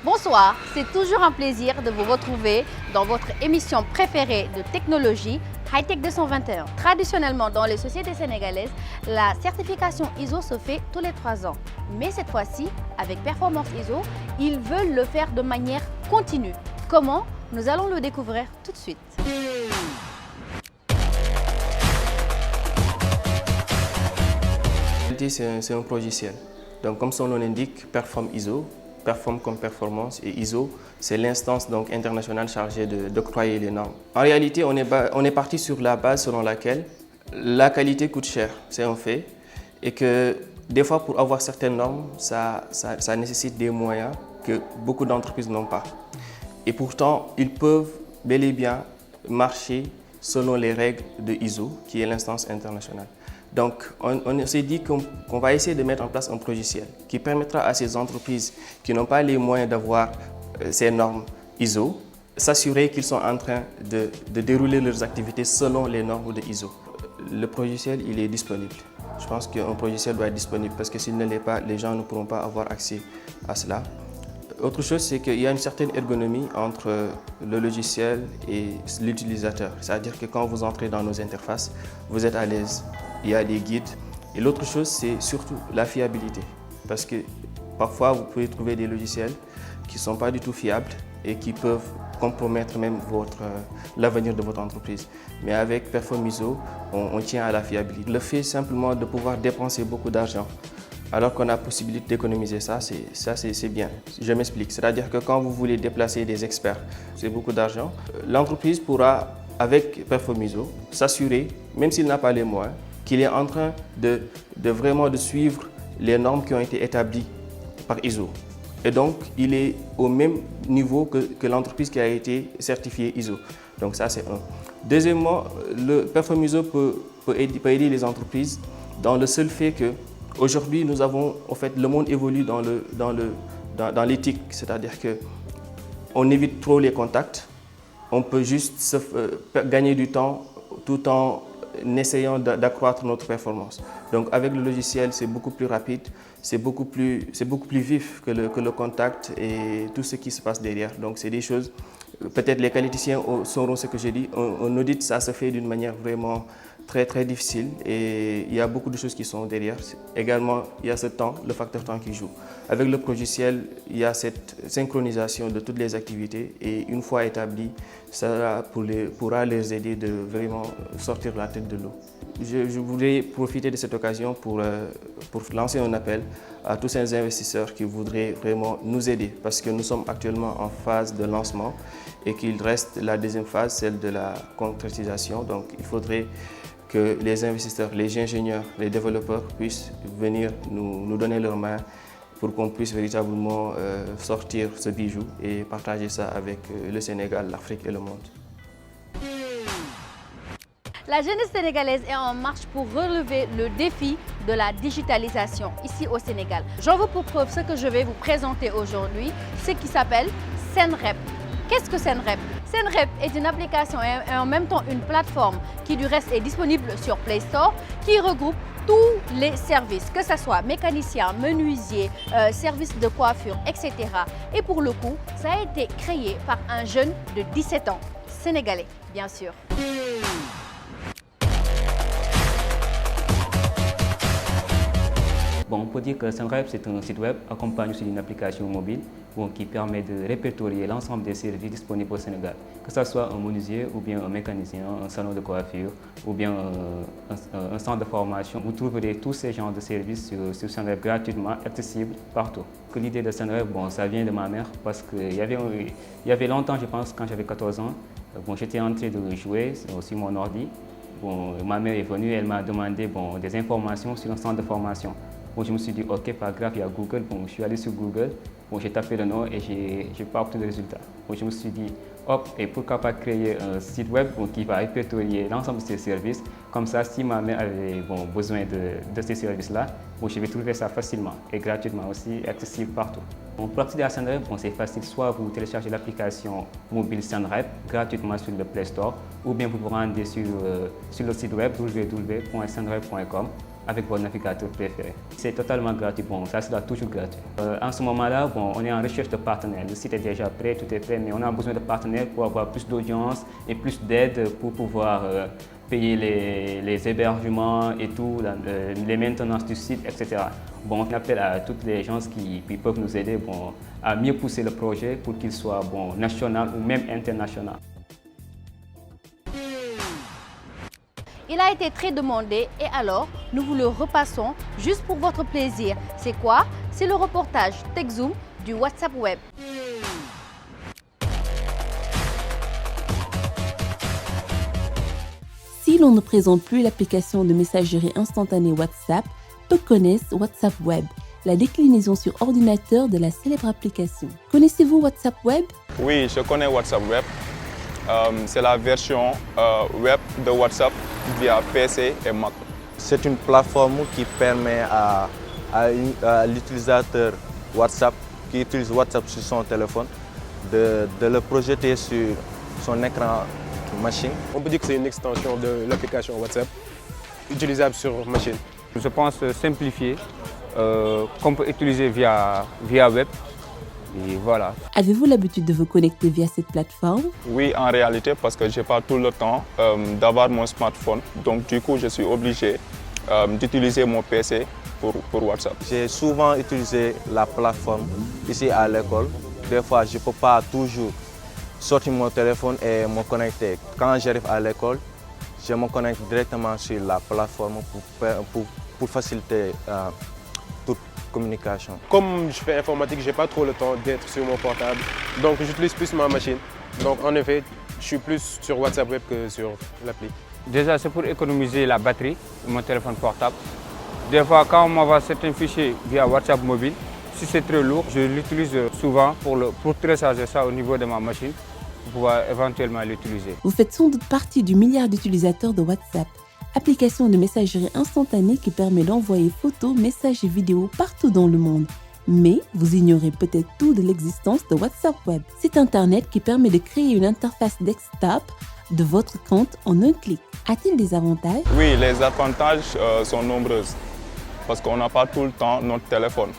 Bonsoir, c'est toujours un plaisir de vous retrouver dans votre émission préférée de technologie, Hightech 221. Traditionnellement, dans les sociétés sénégalaises, la certification ISO se fait tous les 3 ans. Mais cette fois-ci, avec Performance ISO, ils veulent le faire de manière continue. Comment? Nous allons le découvrir tout de suite. C'est un logiciel. Donc, comme son nom l'indique, Perform ISO, Perform comme performance, et ISO, c'est l'instance internationale chargée d'octroyer les normes. En réalité, on est parti sur la base selon laquelle la qualité coûte cher, c'est un fait, et que des fois, pour avoir certaines normes, ça nécessite des moyens que beaucoup d'entreprises n'ont pas. Et pourtant, ils peuvent bel et bien marcher selon les règles de ISO, qui est l'instance internationale. Donc, on s'est dit qu'on va essayer de mettre en place un logiciel qui permettra à ces entreprises qui n'ont pas les moyens d'avoir ces normes ISO, s'assurer qu'ils sont en train de dérouler leurs activités selon les normes de ISO. Le logiciel, il est disponible. Je pense qu'un logiciel doit être disponible parce que s'il ne l'est pas, les gens ne pourront pas avoir accès à cela. Autre chose, c'est qu'il y a une certaine ergonomie entre le logiciel et l'utilisateur. C'est-à-dire que quand vous entrez dans nos interfaces, vous êtes à l'aise. Il y a des guides. Et l'autre chose, c'est surtout la fiabilité. Parce que parfois, vous pouvez trouver des logiciels qui ne sont pas du tout fiables et qui peuvent compromettre même l'avenir de votre entreprise. Mais avec Perform ISO, on tient à la fiabilité. Le fait simplement de pouvoir dépenser beaucoup d'argent alors qu'on a la possibilité d'économiser ça, c'est bien. Je m'explique. C'est-à-dire que quand vous voulez déplacer des experts, c'est beaucoup d'argent. L'entreprise pourra, avec Perform ISO, s'assurer, même s'il n'a pas les moyens, qu'il est en train de vraiment suivre les normes qui ont été établies par ISO. Et donc, il est au même niveau que l'entreprise qui a été certifiée ISO. Donc ça, c'est un. Deuxièmement, le Perform ISO peut aider les entreprises dans le seul fait que aujourd'hui, nous avons, en fait, le monde évolue dans l'éthique, c'est-à-dire qu'on évite trop les contacts, on peut juste gagner du temps tout en essayant d'accroître notre performance. Donc avec le logiciel, c'est beaucoup plus rapide, c'est beaucoup plus vif que le contact et tout ce qui se passe derrière. Donc c'est des choses, peut-être les qualiticiens sauront ce que je dis, un audit, ça se fait d'une manière vraiment très difficile et il y a beaucoup de choses qui sont derrière. Également, il y a ce temps, le facteur temps qui joue. Avec le logiciel, il y a cette synchronisation de toutes les activités et une fois établi, ça pourra les aider de vraiment sortir la tête de l'eau. Je voulais profiter de cette occasion pour lancer un appel à tous ces investisseurs qui voudraient vraiment nous aider parce que nous sommes actuellement en phase de lancement et qu'il reste la deuxième phase, celle de la concrétisation. Donc il faudrait que les investisseurs, les ingénieurs, les développeurs puissent venir nous donner leurs mains pour qu'on puisse véritablement sortir ce bijou et partager ça avec le Sénégal, l'Afrique et le monde. La jeunesse sénégalaise est en marche pour relever le défi de la digitalisation ici au Sénégal. J'en veux pour preuve ce que je vais vous présenter aujourd'hui, ce qui s'appelle Senrep. Qu'est-ce que Senrep? Senrep est une application et en même temps une plateforme qui du reste est disponible sur Play Store qui regroupe tous les services, que ce soit mécanicien, menuisier, service de coiffure, etc. Et pour le coup, ça a été créé par un jeune de 17 ans, sénégalais, bien sûr. Bon, on peut dire que Senrep, c'est un site web accompagné aussi d'une application mobile qui permet de répertorier l'ensemble des services disponibles au Sénégal, que ce soit un menuisier ou bien un mécanicien, un salon de coiffure ou bien un centre de formation. Vous trouverez tous ces genres de services sur Senrep gratuitement, accessibles partout. L'idée de Senrep, ça vient de ma mère parce qu'il y avait longtemps, je pense, quand j'avais 14 ans, j'étais en train de jouer sur mon ordi. Ma mère est venue, elle m'a demandé des informations sur un centre de formation. Je me suis dit, ok, pas grave, il y a Google. Je suis allé sur Google, j'ai tapé le nom et j'ai pas obtenu de résultat. Je me suis dit, hop, et pourquoi pas créer un site web qui va répertorier l'ensemble de ces services. Comme ça, si ma mère avait besoin de ces services-là, je vais trouver ça facilement et gratuitement aussi, accessible partout. Pour accéder à Senrep, c'est facile, soit vous téléchargez l'application mobile Senrep gratuitement sur le Play Store, ou bien vous vous rendez sur le site web www.senrep.com. avec votre navigateur préféré. C'est totalement gratuit, bon, ça sera toujours gratuit. En ce moment-là, bon, on est en recherche de partenaires. Le site est déjà prêt, tout est prêt, mais on a besoin de partenaires pour avoir plus d'audience et plus d'aide pour pouvoir payer les hébergements et tout, les maintenances du site, etc. Bon, on appelle à toutes les gens qui peuvent nous aider bon, à mieux pousser le projet pour qu'il soit bon, national ou même international. Il a été très demandé et alors nous vous le repassons juste pour votre plaisir. C'est quoi? C'est le reportage TechZoom du WhatsApp Web. Si l'on ne présente plus l'application de messagerie instantanée WhatsApp, peu connaissent WhatsApp Web, la déclinaison sur ordinateur de la célèbre application. Connaissez-vous WhatsApp Web? Oui, je connais WhatsApp Web. C'est la version web de WhatsApp via PC et Mac. C'est une plateforme qui permet à l'utilisateur WhatsApp qui utilise WhatsApp sur son téléphone de le projeter sur son écran machine. On peut dire que c'est une extension de l'application WhatsApp utilisable sur machine. Je pense simplifier, qu'on peut utiliser via web. Et voilà. Avez-vous l'habitude de vous connecter via cette plateforme? Oui, en réalité, parce que je n'ai pas tout le temps d'avoir mon smartphone. Donc du coup, je suis obligé d'utiliser mon PC pour WhatsApp. J'ai souvent utilisé la plateforme ici à l'école. Des fois, je ne peux pas toujours sortir mon téléphone et me connecter. Quand j'arrive à l'école, je me connecte directement sur la plateforme pour faciliter toute communication. Comme je fais informatique, je n'ai pas trop le temps d'être sur mon portable. Donc j'utilise plus ma machine. Donc en effet, je suis plus sur WhatsApp Web que sur l'appli. Déjà, c'est pour économiser la batterie de mon téléphone portable. Des fois, quand on m'envoie certains fichiers via WhatsApp mobile, si c'est très lourd, je l'utilise souvent pour télécharger ça au niveau de ma machine, pour pouvoir éventuellement l'utiliser. Vous faites sans doute partie du milliard d'utilisateurs de WhatsApp, application de messagerie instantanée qui permet d'envoyer photos, messages et vidéos partout dans le monde. Mais vous ignorez peut-être tout de l'existence de WhatsApp Web. C'est Internet qui permet de créer une interface desktop de votre compte en un clic. A-t-il des avantages? Oui, les avantages sont nombreux parce qu'on n'a pas tout le temps notre téléphone.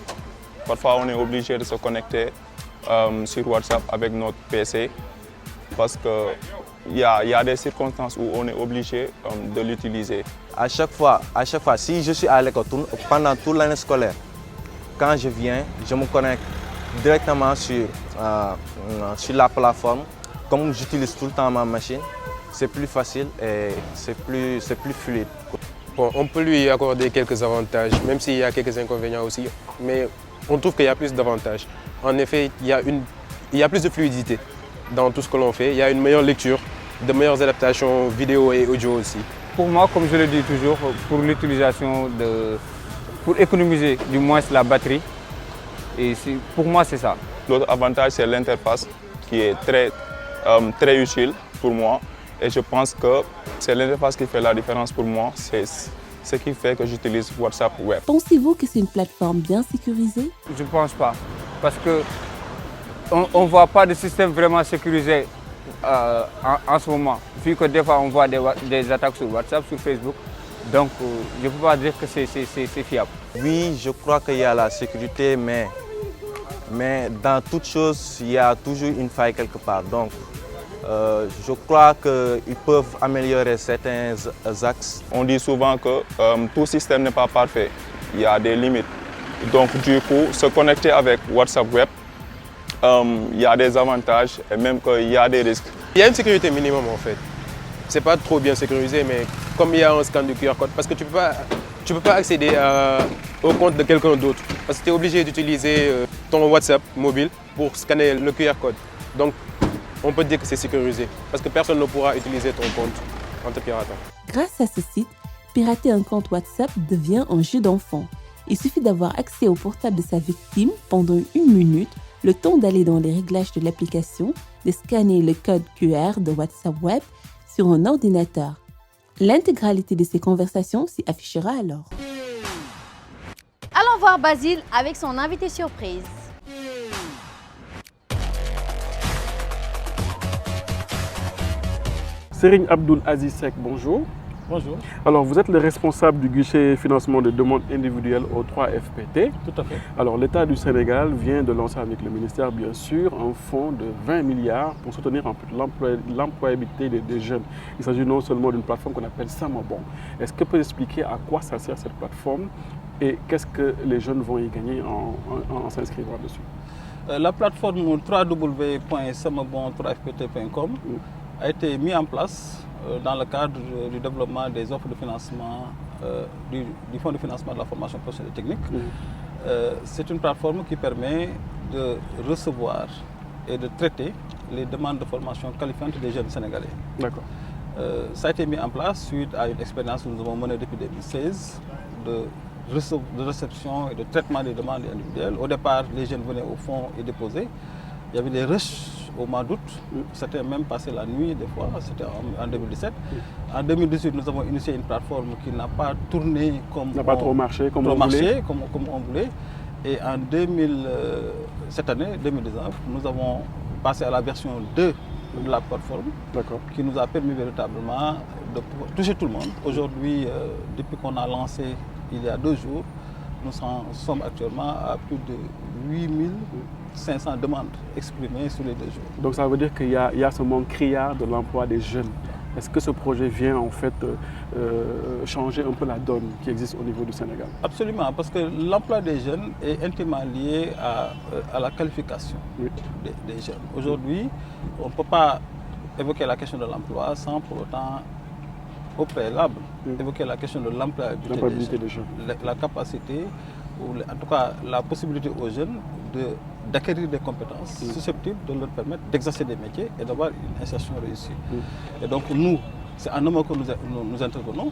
Parfois, on est obligé de se connecter sur WhatsApp avec notre PC parce qu'il y a des circonstances où on est obligé de l'utiliser. À chaque fois, si je suis à l'école pendant toute l'année scolaire, quand je viens, je me connecte directement sur la plateforme. Comme j'utilise tout le temps ma machine, c'est plus facile et c'est plus fluide. Bon, on peut lui accorder quelques avantages, même s'il y a quelques inconvénients aussi. Mais on trouve qu'il y a plus d'avantages. En effet, il y a plus de fluidité dans tout ce que l'on fait. Il y a une meilleure lecture, de meilleures adaptations vidéo et audio aussi. Pour moi, comme je le dis toujours, pour l'utilisation pour économiser du moins la batterie, et pour moi c'est ça. L'autre avantage, c'est l'interface qui est très utile pour moi. Et je pense que c'est l'interface qui fait la différence pour moi. C'est ce qui fait que j'utilise WhatsApp Web. Pensez-vous que c'est une plateforme bien sécurisée? Je ne pense pas. Parce qu'on ne voit pas de système vraiment sécurisé en ce moment. Vu que des fois on voit des attaques sur WhatsApp, sur Facebook. Donc je ne peux pas dire que c'est fiable. Oui, je crois qu'il y a la sécurité, mais dans toute chose, il y a toujours une faille quelque part. Donc, je crois qu'ils peuvent améliorer certains axes. On dit souvent que tout système n'est pas parfait. Il y a des limites. Donc du coup, se connecter avec WhatsApp Web, il y a des avantages et même qu'il y a des risques. Il y a une sécurité minimum en fait. C'est pas trop bien sécurisé, mais comme il y a un scan de QR code, parce que tu peux pas accéder au compte de quelqu'un d'autre. Parce que tu es obligé d'utiliser ton WhatsApp mobile pour scanner le QR code. Donc, on peut dire que c'est sécurisé, parce que personne ne pourra utiliser ton compte en te piratant. Grâce à ce site, pirater un compte WhatsApp devient un jeu d'enfant. Il suffit d'avoir accès au portable de sa victime pendant 1 minute, le temps d'aller dans les réglages de l'application, de scanner le code QR de WhatsApp Web sur un ordinateur. L'intégralité de ces conversations s'y affichera alors. Allons voir Basile avec son invité surprise. Serigne Abdoul Aziz Seck, bonjour. Bonjour. Alors, vous êtes le responsable du guichet financement de demande individuelle au 3FPT. Tout à fait. Alors, l'État du Sénégal vient de lancer avec le ministère, bien sûr, un fonds de 20 milliards pour soutenir un peu l'employabilité des jeunes. Il s'agit non seulement d'une plateforme qu'on appelle Samabon. Est-ce que vous pouvez expliquer à quoi ça sert cette plateforme et qu'est-ce que les jeunes vont y gagner en s'inscrivant dessus? La plateforme www.samabon3fpt.com a été mise en place dans le cadre du développement des offres de financement du Fonds de financement de la formation professionnelle et technique. C'est une plateforme qui permet de recevoir et de traiter les demandes de formation qualifiante des jeunes sénégalais. D'accord. Ça a été mis en place suite à une expérience que nous avons menée depuis 2016 de réception et de traitement des demandes individuelles. Au départ, les jeunes venaient au fond et déposaient. Il y avait des rushs au mois d'août. C'était même passé la nuit des fois, c'était en 2017. En 2018, nous avons initié une plateforme qui n'a pas tourné comme n'a pas trop marché comme on voulait. Et en cette année, 2019, nous avons passé à la version 2 de la plateforme qui nous a permis véritablement de toucher tout le monde. Aujourd'hui, depuis qu'on a lancé il y a 2 jours, nous sommes actuellement à plus de 8500 demandes exprimées sur les 2 jours. Donc ça veut dire qu'il y a ce manque criard de l'emploi des jeunes. Est-ce que ce projet vient en fait changer un peu la donne qui existe au niveau du Sénégal? Absolument, parce que l'emploi des jeunes est intimement lié à la qualification des jeunes. Aujourd'hui, on ne peut pas évoquer la question de l'emploi sans pour autant, au préalable, évoquer la question de l'employabilité des jeunes. La capacité, ou en tout cas la possibilité aux jeunes d'acquérir des compétences susceptibles de leur permettre d'exercer des métiers et d'avoir une insertion réussie. Et donc nous, c'est en amont que nous intervenons,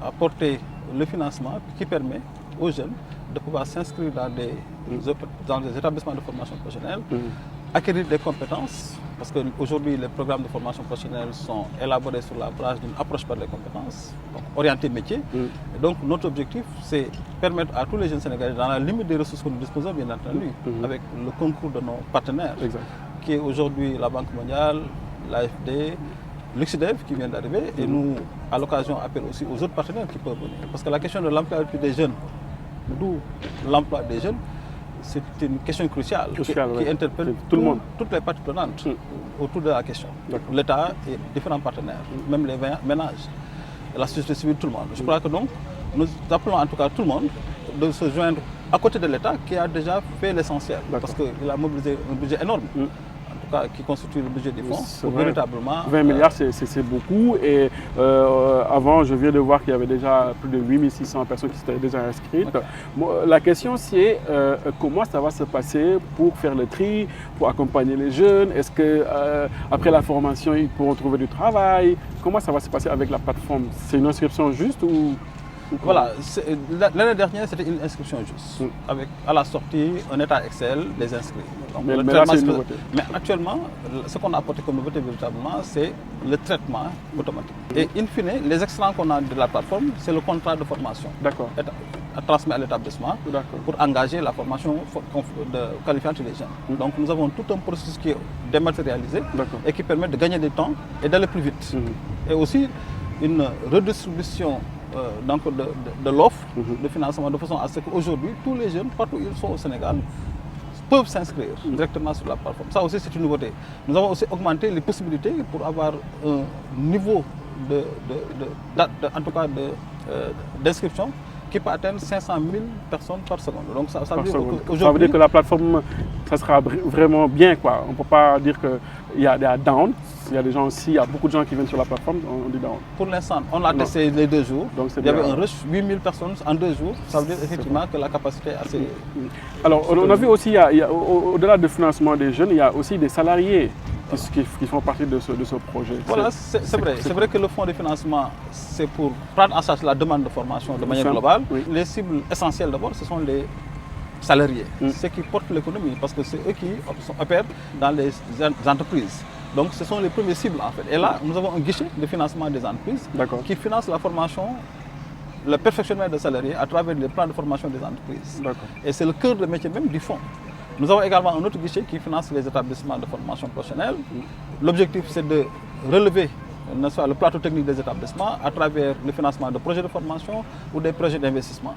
apporter le financement qui permet aux jeunes de pouvoir s'inscrire dans des établissements de formation professionnelle, acquérir des compétences, parce qu'aujourd'hui les programmes de formation professionnelle sont élaborés sur la base d'une approche par les compétences, donc orientée métier. Et donc notre objectif, c'est permettre à tous les jeunes Sénégalais, dans la limite des ressources que nous disposons bien entendu, avec le concours de nos partenaires, qui est aujourd'hui la Banque mondiale, l'AFD, l'Uxidev qui vient d'arriver, et nous, à l'occasion, appelons aussi aux autres partenaires qui peuvent venir. Parce que la question de l'emploi des jeunes, d'où l'emploi des jeunes, c'est une question cruciale qui interpelle tout le monde, toutes les parties prenantes autour de la question. L'État et différents partenaires, même les ménages, la société civile, tout le monde. Je crois que donc, nous appelons en tout cas tout le monde de se joindre à côté de l'État qui a déjà fait l'essentiel, parce qu'il a mobilisé un budget énorme. Qui constitue le budget des fonds, pour véritablement... 20 milliards, c'est beaucoup. Et avant, je viens de voir qu'il y avait déjà plus de 8600 personnes qui s'étaient déjà inscrites. La question, c'est comment ça va se passer pour faire le tri, pour accompagner les jeunes? Est-ce qu'après la formation, ils pourront trouver du travail? Comment ça va se passer avec la plateforme? C'est une inscription juste ou... Voilà, l'année dernière c'était une inscription juste, avec à la sortie un état Excel des inscrits. Donc, mais là, c'est une nouveauté. Mais actuellement, ce qu'on a apporté comme nouveauté véritablement, c'est le traitement automatique. Et in fine, les excellents qu'on a de la plateforme, c'est le contrat de formation. D'accord. À transmettre à l'établissement pour engager la formation qualifiante des jeunes. Donc nous avons tout un processus qui est dématérialisé et qui permet de gagner du temps et d'aller plus vite. Et aussi une redistribution donc de l'offre de financement de façon à ce qu'aujourd'hui, tous les jeunes, partout où ils sont au Sénégal, peuvent s'inscrire directement sur la plateforme. Ça aussi, c'est une nouveauté. Nous avons aussi augmenté les possibilités pour avoir un niveau d'inscription qui peut atteindre 500 000 personnes par seconde. Donc ça veut dire que la plateforme, ça sera vraiment bien, quoi. On ne peut pas dire qu'il y a des down. Il y a des gens aussi, il y a beaucoup de gens qui viennent sur la plateforme, on dit down. Pour l'instant, on l'a testé les 2 jours. Donc il y avait un rush, 8000 personnes en 2 jours. Ça veut dire effectivement que la capacité est assez... Alors on a vu aussi, au-delà du financement des jeunes, il y a aussi des salariés qui font partie de ce projet. Voilà, c'est vrai. C'est vrai que le fonds de financement, c'est pour prendre en charge la demande de formation de manière globale. Les cibles essentielles d'abord, ce sont les salariés, ceux qui portent l'économie, parce que c'est eux qui opèrent dans les entreprises. Donc ce sont les premiers cibles en fait. Et là, nous avons un guichet de financement des entreprises qui finance la formation, le perfectionnement des salariés à travers les plans de formation des entreprises. Et c'est le cœur de métier même du fonds. Nous avons également un autre guichet qui finance les établissements de formation professionnelle. L'objectif, c'est de relever n'est-ce pas, le plateau technique des établissements à travers le financement de projets de formation ou des projets d'investissement.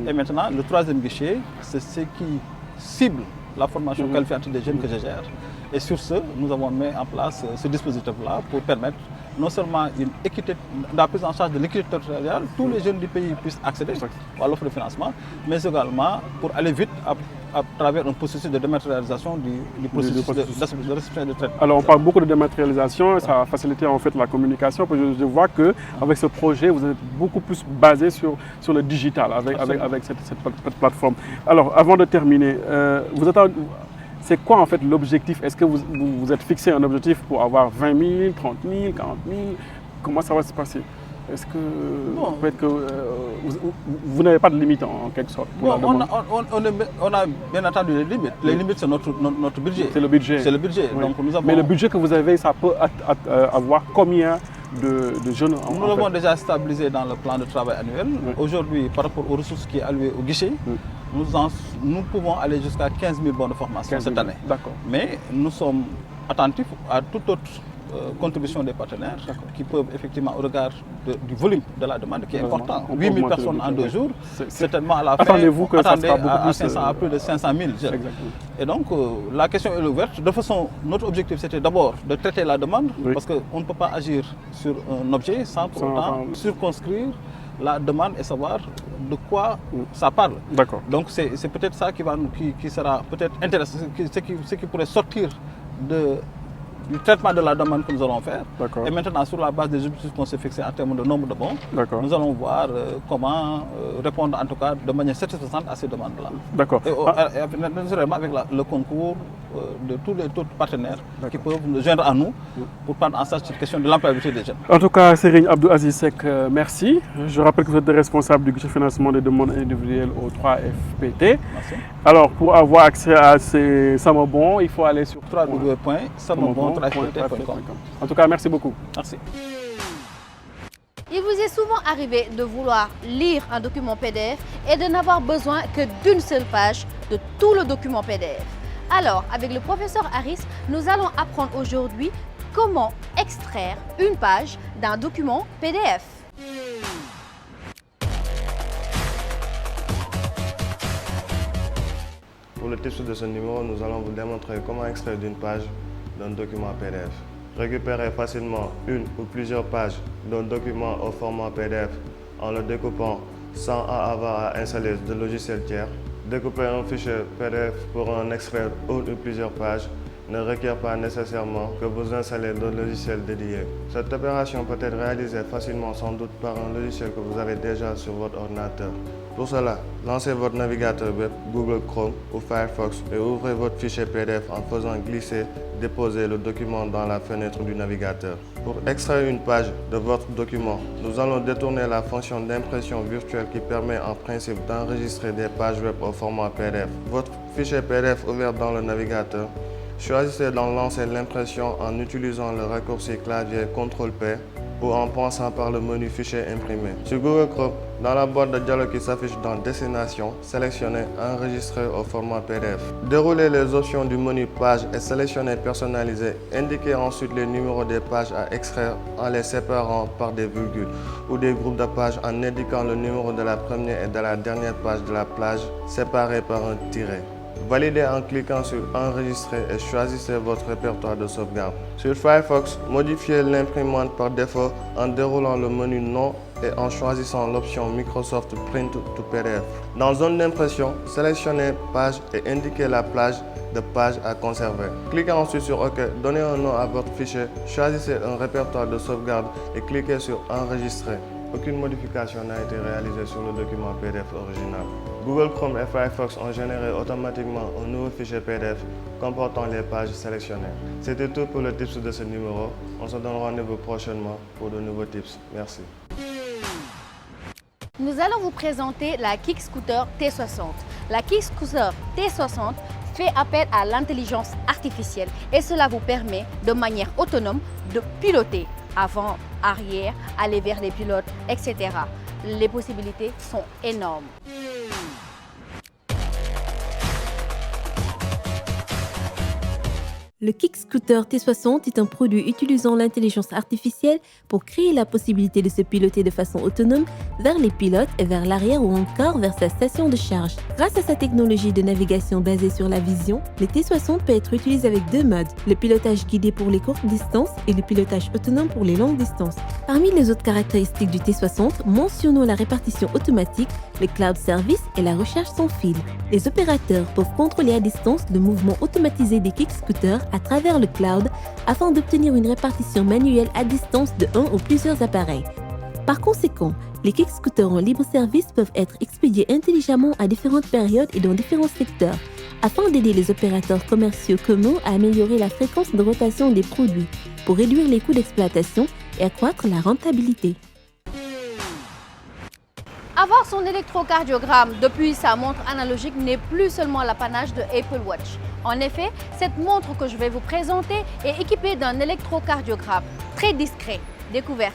Et maintenant, le troisième guichet, c'est ce qui cible la formation qualificative des jeunes que je gère. Et sur ce, nous avons mis en place ce dispositif-là pour permettre non seulement la prise en charge de l'équité territoriale, tous les jeunes du pays puissent accéder à l'offre de financement, mais également pour aller vite à travers un processus de dématérialisation du processus de réception et de traitement. Alors on parle beaucoup de dématérialisation, ça va faciliter en fait la communication, parce que je vois qu'avec ce projet, vous êtes beaucoup plus basé sur le digital avec cette plateforme. Alors avant de terminer, c'est quoi en fait l'objectif? Est-ce que vous êtes fixé un objectif pour avoir 20 000, 30 000, 40 000? Comment ça va se passer? Est-ce que peut-être que vous n'avez pas de limite en quelque sorte pour la demande? On a bien entendu les limites. Les limites, c'est notre budget. C'est le budget. C'est le budget. Oui. Donc, nous avons... Mais le budget que vous avez, ça peut avoir combien de jeunes Nous l'avons déjà stabilisé dans le plan de travail annuel. Aujourd'hui, par rapport aux ressources qui sont allouées au guichet, nous pouvons aller jusqu'à 15 000 bonnes de formation cette année. D'accord. Mais nous sommes attentifs à toute autre contribution des partenaires qui peuvent effectivement, au regard du volume de la demande qui est important, 8 000 personnes en 2 jours, certainement à la fin, attendez-vous que ça sera beaucoup plus à plus de 500 000 jeunes. Et donc, la question est ouverte. De façon, notre objectif, c'était d'abord de traiter la demande, parce qu'on ne peut pas agir sur un objet sans pour autant circonscrire la demande et savoir de quoi ça parle. D'accord. Donc, c'est peut-être ça qui sera peut-être intéressant, ce qui pourrait sortir du traitement de la demande que nous allons faire. Et maintenant, sur la base des objectifs qu'on s'est fixés en termes de nombre de bons, nous allons voir comment répondre en tout cas de manière satisfaisante à ces demandes-là. D'accord. Et naturellement avec le concours de tous les autres partenaires qui peuvent nous joindre à nous pour prendre en charge cette question de l'employabilité des jeunes. En tout cas, Serigne Abdou Aziz Seck, merci. Je rappelle que vous êtes responsable du guichet financement des demandes individuelles au 3FPT. Merci. Alors, pour avoir accès à ces samobons, il faut aller sur www.samobon.com. En tout cas, merci beaucoup. Merci. Il vous est souvent arrivé de vouloir lire un document PDF et de n'avoir besoin que d'une seule page de tout le document PDF. Alors, avec le professeur Harris, nous allons apprendre aujourd'hui comment extraire une page d'un document PDF. Pour le tips de ce numéro, nous allons vous démontrer comment extraire d'une page d'un document PDF. Récupérez facilement une ou plusieurs pages d'un document au format PDF en le découpant sans avoir à installer de logiciel tiers. Découper un fichier PDF pour en extraire une ou plusieurs pages ne requiert pas nécessairement que vous installez de logiciel dédié. Cette opération peut être réalisée facilement sans doute par un logiciel que vous avez déjà sur votre ordinateur. Pour cela, lancez votre navigateur web Google Chrome ou Firefox et ouvrez votre fichier PDF en faisant glisser, déposer le document dans la fenêtre du navigateur. Pour extraire une page de votre document, nous allons détourner la fonction d'impression virtuelle qui permet en principe d'enregistrer des pages web au format PDF. Votre fichier PDF ouvert dans le navigateur, choisissez d'en lancer l'impression en utilisant le raccourci clavier CTRL-P ou en passant par le menu Fichier imprimé. Sur Google Chrome, dans la boîte de dialogue qui s'affiche dans Destination, sélectionnez Enregistrer au format PDF. Déroulez les options du menu Page et sélectionnez Personnaliser. Indiquez ensuite les numéros des pages à extraire en les séparant par des virgules ou des groupes de pages en indiquant le numéro de la première et de la dernière page de la page séparées par un tiret. Validez en cliquant sur Enregistrer et choisissez votre répertoire de sauvegarde. Sur Firefox, modifiez l'imprimante par défaut en déroulant le menu Nom et en choisissant l'option Microsoft Print to PDF. Dans Zone d'impression, sélectionnez Page et indiquez la plage de pages à conserver. Cliquez ensuite sur OK, donnez un nom à votre fichier, choisissez un répertoire de sauvegarde et cliquez sur Enregistrer. Aucune modification n'a été réalisée sur le document PDF original. Google Chrome et Firefox ont généré automatiquement un nouveau fichier PDF comportant les pages sélectionnées. C'était tout pour le tips de ce numéro. On se donne rendez-vous prochainement pour de nouveaux tips. Merci. Nous allons vous présenter la Kickscooter T60. La Kickscooter T60 fait appel à l'intelligence artificielle et cela vous permet de manière autonome de piloter avant, arrière, aller vers les pilotes, etc. Les possibilités sont énormes. Le Kick Scooter T60 est un produit utilisant l'intelligence artificielle pour créer la possibilité de se piloter de façon autonome vers les pilotes et vers l'arrière ou encore vers sa station de charge. Grâce à sa technologie de navigation basée sur la vision, le T60 peut être utilisé avec deux modes, le pilotage guidé pour les courtes distances et le pilotage autonome pour les longues distances. Parmi les autres caractéristiques du T60, mentionnons la répartition automatique, le cloud service et la recharge sans fil. Les opérateurs peuvent contrôler à distance le mouvement automatisé des kick scooters à travers le cloud afin d'obtenir une répartition manuelle à distance de un ou plusieurs appareils. Par conséquent, les kick scooters en libre service peuvent être expédiés intelligemment à différentes périodes et dans différents secteurs, afin d'aider les opérateurs commerciaux communs à améliorer la fréquence de rotation des produits, pour réduire les coûts d'exploitation et accroître la rentabilité. Avoir son électrocardiogramme depuis sa montre analogique n'est plus seulement l'apanage de Apple Watch. En effet, cette montre que je vais vous présenter est équipée d'un électrocardiogramme très discret. Découverte.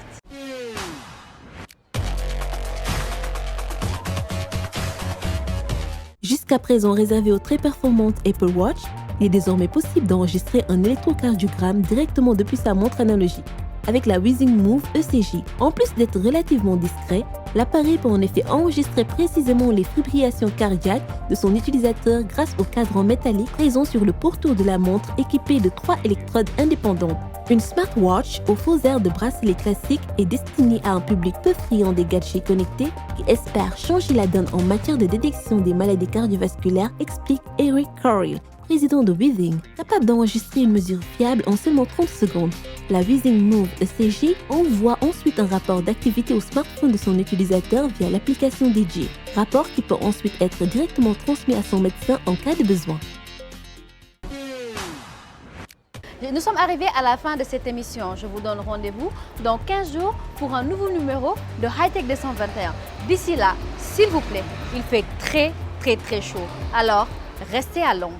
Jusqu'à présent réservé aux très performantes Apple Watch, il est désormais possible d'enregistrer un électrocardiogramme directement depuis sa montre analogique, avec la Wheezing Move ECG. En plus d'être relativement discret, l'appareil peut en effet enregistrer précisément les fibrillations cardiaques de son utilisateur grâce au cadran métallique présent sur le pourtour de la montre équipé de 3 électrodes indépendantes. Une smartwatch aux faux airs de bracelet classique est destinée à un public peu friand des gadgets connectés qui espère changer la donne en matière de détection des maladies cardiovasculaires, explique Eric Corrill, président de Wheezing. Capable d'enregistrer une mesure fiable en seulement 30 secondes, la Wheezing Move ECG envoie ensuite un rapport d'activité au smartphone de son utilisateur via l'application DJ, rapport qui peut ensuite être directement transmis à son médecin en cas de besoin. Nous sommes arrivés à la fin de cette émission. Je vous donne rendez-vous dans 15 jours pour un nouveau numéro de Hightech 221. D'ici là, s'il vous plaît, il fait très chaud. Alors, restez à l'ombre.